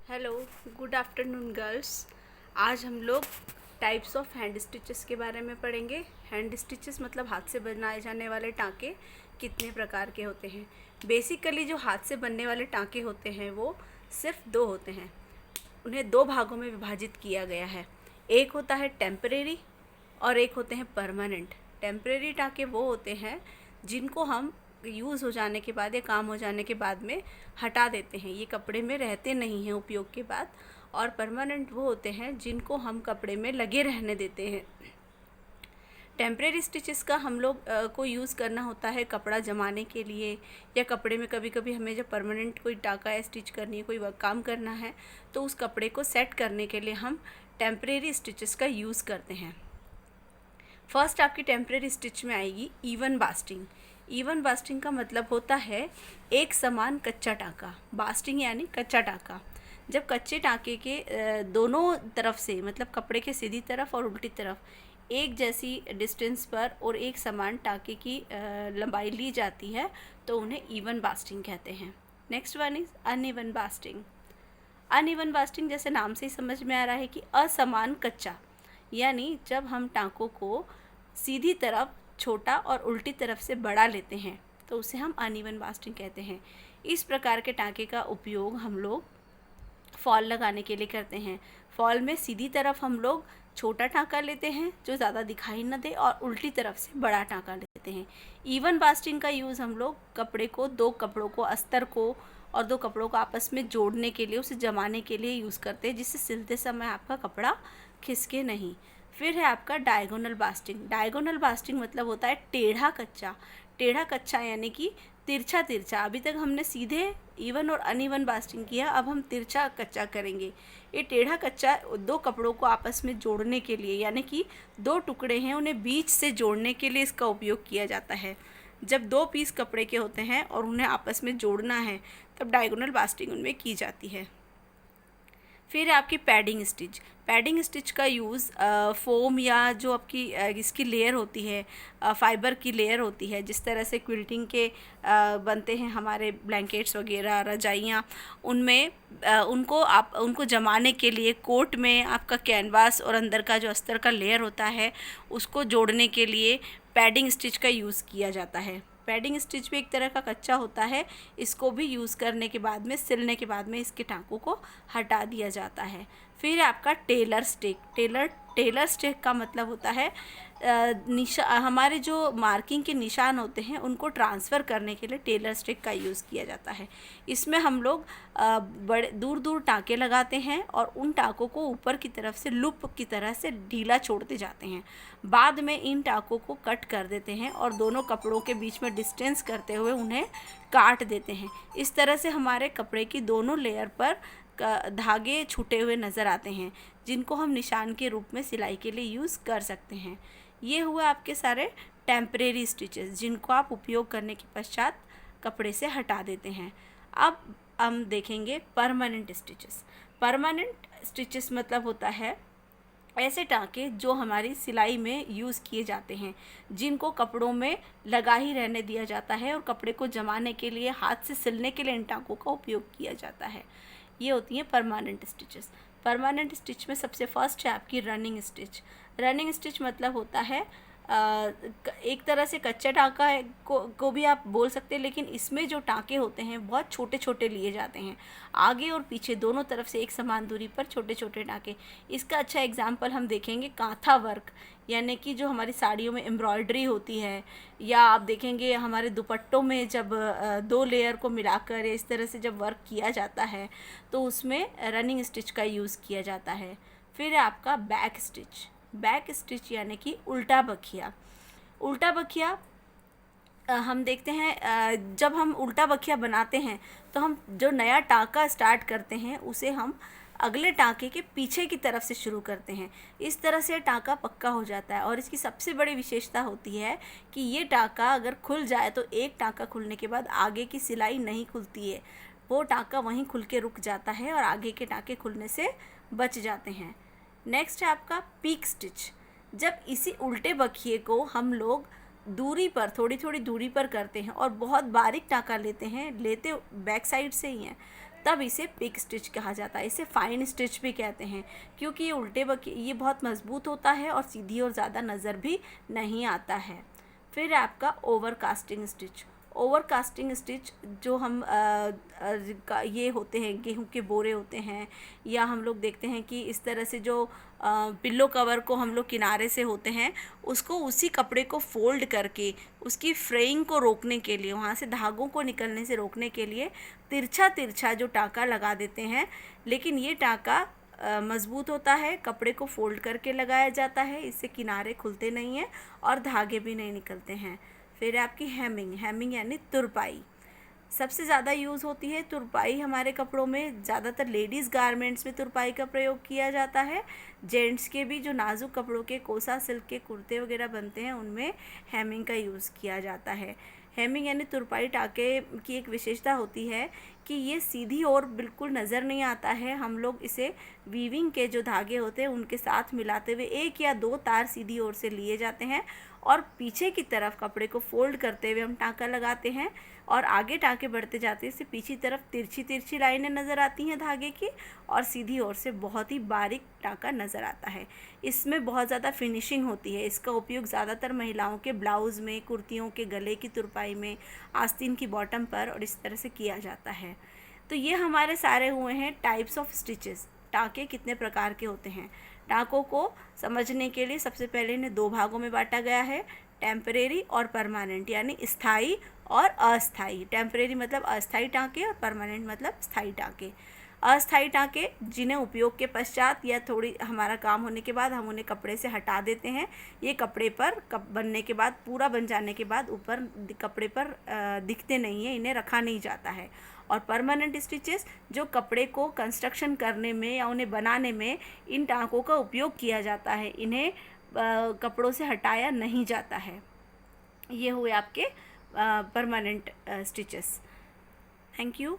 Hello, good afternoon girls. आज हम लोग टाइप्स ऑफ हैंड स्टिचेस के बारे में पढ़ेंगे। हैंड स्टिचेस मतलब हाथ से बनाए जाने वाले टाँके कितने प्रकार के होते हैं। बेसिकली जो हाथ से बनने वाले टाँके होते हैं वो सिर्फ दो होते हैं। उन्हें दो भागों में विभाजित किया गया है। एक होता है टेम्परेरी और एक होते हैं परमानेंट। टेम्परेरी टाँके वो होते हैं जिनको हम यूज़ हो जाने के बाद या काम हो जाने के बाद में हटा देते हैं, ये कपड़े में रहते नहीं हैं उपयोग के बाद। और परमानेंट वो होते हैं जिनको हम कपड़े में लगे रहने देते हैं। टेम्परेरी स्टिचेस का हम लोग को यूज़ करना होता है कपड़ा जमाने के लिए, या कपड़े में कभी कभी हमें जब परमानेंट कोई टाँका या स्टिच करनी है, कोई काम करना है, तो उस कपड़े को सेट करने के लिए हम टेम्परेरी स्टिचेस का यूज़ करते हैं। फर्स्ट आपकी टेम्परेरी स्टिच में आएगी इवन बास्टिंग। इवन बास्टिंग का मतलब होता है एक समान कच्चा टाँका। बास्टिंग यानी कच्चा टाँका। जब कच्चे टाँके के दोनों तरफ से, मतलब कपड़े के सीधी तरफ और उल्टी तरफ, एक जैसी डिस्टेंस पर और एक समान टाँके की लंबाई ली जाती है तो उन्हें इवन बास्टिंग कहते हैं। Next one is uneven basting. Uneven basting जैसे नाम से ही समझ में आ रहा है कि असमान कच्चा, यानी जब हम टाँकों को सीधी तरफ छोटा और उल्टी तरफ से बड़ा लेते हैं तो उसे हम अनइवन बास्टिंग कहते हैं। इस प्रकार के टाँके का उपयोग हम लोग फॉल लगाने के लिए करते हैं। फॉल में सीधी तरफ हम लोग छोटा टाँका लेते हैं जो ज़्यादा दिखाई न दे, और उल्टी तरफ से बड़ा टाँका लेते हैं। इवन बास्टिंग का यूज़ हम लोग कपड़े को, दो कपड़ों को, अस्तर को और दो कपड़ों को आपस में जोड़ने के लिए, उसे जमाने के लिए यूज़ करते हैं, जिससे सिलते समय आपका कपड़ा खिसके नहीं। फिर है आपका डायगोनल बास्टिंग। डायगोनल बास्टिंग मतलब होता है टेढ़ा कच्चा। टेढ़ा कच्चा यानी कि तिरछा तिरछा। अभी तक हमने सीधे इवन और अनइवन बास्टिंग किया, अब हम तिरछा कच्चा करेंगे। ये टेढ़ा कच्चा दो कपड़ों को आपस में जोड़ने के लिए, यानी कि दो टुकड़े हैं उन्हें बीच से जोड़ने के लिए इसका उपयोग किया जाता है। जब दो पीस कपड़े के होते हैं और उन्हें आपस में जोड़ना है तब डायगोनल बास्टिंग उनमें की जाती है। फिर आपकी पैडिंग स्टिच। पैडिंग स्टिच का यूज़ फोम या जो आपकी इसकी लेयर होती है, फाइबर की लेयर होती है, जिस तरह से क्विल्टिंग के बनते हैं हमारे ब्लैंकेट्स वगैरह, रजाइयाँ, उनमें उनको जमाने के लिए कोट में आपका कैनवास और अंदर का जो अस्तर का लेयर होता है उसको जोड़ने के लिए पैडिंग स्टिच का यूज़ किया जाता है। पैडिंग स्टिच भी एक तरह का कच्चा होता है। इसको भी यूज़ करने के बाद में, सिलने के बाद में इसके टाँकों को हटा दिया जाता है। फिर आपका टेलर स्टिक। टेलर स्टिक का मतलब होता है हमारे जो मार्किंग के निशान होते हैं उनको ट्रांसफ़र करने के लिए टेलर स्टिक का यूज़ किया जाता है। इसमें हम लोग बड़े दूर दूर टाँके लगाते हैं और उन टाँकों को ऊपर की तरफ से लूप की तरह से ढीला छोड़ते जाते हैं। बाद में इन टाँकों को कट कर देते हैं और दोनों कपड़ों के बीच में डिस्टेंस करते हुए उन्हें काट देते हैं। इस तरह से हमारे कपड़े की दोनों लेयर पर धागे छूटे हुए नज़र आते हैं, जिनको हम निशान के रूप में सिलाई के लिए यूज़ कर सकते हैं। ये हुआ आपके सारे टेम्परेरी स्टिचेस, जिनको आप उपयोग करने के पश्चात कपड़े से हटा देते हैं। अब हम देखेंगे परमानेंट स्टिचेस। परमानेंट स्टिचेस मतलब होता है ऐसे टाँके जो हमारी सिलाई में यूज़ किए जाते हैं, जिनको कपड़ों में लगा ही रहने दिया जाता है और कपड़े को जमाने के लिए, हाथ से सिलने के लिए इन टाँकों का उपयोग किया जाता है। ये होती हैं परमानेंट स्टिचेस। परमानेंट स्टिच में सबसे फर्स्ट है आपकी रनिंग स्टिच। रनिंग स्टिच मतलब होता है एक तरह से कच्चा टाँका है को भी आप बोल सकते हैं, लेकिन इसमें जो टाँके होते हैं बहुत छोटे छोटे लिए जाते हैं, आगे और पीछे दोनों तरफ से एक समान दूरी पर छोटे छोटे टाँके। इसका अच्छा एग्जाम्पल हम देखेंगे कांथा वर्क, यानी कि जो हमारी साड़ियों में एम्ब्रॉयडरी होती है, या आप देखेंगे हमारे दुपट्टों में जब दो लेयर को मिलाकर इस तरह से जब वर्क किया जाता है तो उसमें रनिंग स्टिच का यूज़ किया जाता है। फिर है आपका बैक स्टिच। बैक स्टिच यानी कि उल्टा बखिया। उल्टा बखिया हम देखते हैं जब हम उल्टा बखिया बनाते हैं तो हम जो नया टाँका स्टार्ट करते हैं उसे हम अगले टाँके के पीछे की तरफ से शुरू करते हैं। इस तरह से टाँका पक्का हो जाता है, और इसकी सबसे बड़ी विशेषता होती है कि ये टाँका अगर खुल जाए तो एक टाँका खुलने के बाद आगे की सिलाई नहीं खुलती है, वो टाँका वहीं खुल के रुक जाता है और आगे के टाँके खुलने से बच जाते हैं। नेक्स्ट है आपका पीक स्टिच। जब इसी उल्टे बखिए को हम लोग दूरी पर, थोड़ी थोड़ी दूरी पर करते हैं और बहुत बारीक टाँका लेते हैं, लेते बैक साइड से ही हैं, तब इसे पिक स्टिच कहा जाता है। इसे फाइन स्टिच भी कहते हैं, क्योंकि ये बहुत मज़बूत होता है और सीधी और ज़्यादा नज़र भी नहीं आता है। फिर आपका over casting stitch. Over casting stitch जो हम ये होते हैं, गेहूं के बोरे होते हैं, या हम लोग देखते हैं कि इस तरह से जो पिल्लो कवर को हम लोग किनारे से होते हैं, उसको उसी कपड़े को फोल्ड करके उसकी फ्रेइंग को रोकने के लिए, वहाँ से धागों को निकलने से रोकने के लिए तिरछा तिरछा जो टाँका लगा देते हैं। लेकिन ये टाँका मज़बूत होता है, कपड़े को फोल्ड करके लगाया जाता है, इससे किनारे खुलते नहीं हैं और धागे भी नहीं निकलते हैं। फिर आपकी हेमिंग। हेमिंग यानी तुरपाई सबसे ज़्यादा यूज़ होती है। तुरपाई हमारे कपड़ों में ज़्यादातर लेडीज़ गारमेंट्स में तुरपाई का प्रयोग किया जाता है। जेंट्स के भी जो नाजुक कपड़ों के कोसा सिल्क के कुर्ते वगैरह बनते हैं, उनमें हेमिंग का यूज़ किया जाता है। हेमिंग यानी तुरपाई टाँके की एक विशेषता होती है कि ये सीधी ओर बिल्कुल नज़र नहीं आता है। हम लोग इसे वीविंग के जो धागे होते हैं उनके साथ मिलाते हुए 1 या 2 तार सीधी ओर से लिए जाते हैं और पीछे की तरफ कपड़े को फोल्ड करते हुए हम टाँका लगाते हैं और आगे टाँके बढ़ते जाते हैं। इससे पीछे तरफ तिरछी तिरछी लाइनें नज़र आती हैं धागे की, और सीधी ओर से बहुत ही बारीक टाँका नज़र आता है। इसमें बहुत ज़्यादा फिनिशिंग होती है। इसका उपयोग ज़्यादातर महिलाओं के ब्लाउज़ में, कुर्तियों के गले की तुरपाई में, आस्तीन की बॉटम पर और इस तरह से किया जाता है। तो ये हमारे सारे हुए हैं टाइप्स ऑफ स्टिचेस। टाँके कितने प्रकार के होते हैं। टाँकों को समझने के लिए सबसे पहले इन्हें 2 भागों में बांटा गया है, टेम्परेरी और परमानेंट, यानी स्थायी और अस्थाई। टेम्परेरी मतलब अस्थाई टाँके और परमानेंट मतलब स्थायी टाँके। अस्थाई टाँके जिन्हें उपयोग के पश्चात या थोड़ी हमारा काम होने के बाद हम उन्हें कपड़े से हटा देते हैं। ये कपड़े पर बनने के बाद, पूरा बन जाने के बाद ऊपर कपड़े पर दिखते नहीं हैं, इन्हें रखा नहीं जाता है। और परमानेंट स्टिचेस जो कपड़े को कंस्ट्रक्शन करने में या उन्हें बनाने में इन टाँकों का उपयोग किया जाता है, इन्हें कपड़ों से हटाया नहीं जाता है। ये हुए आपके परमानेंट स्टिचेस। Thank you.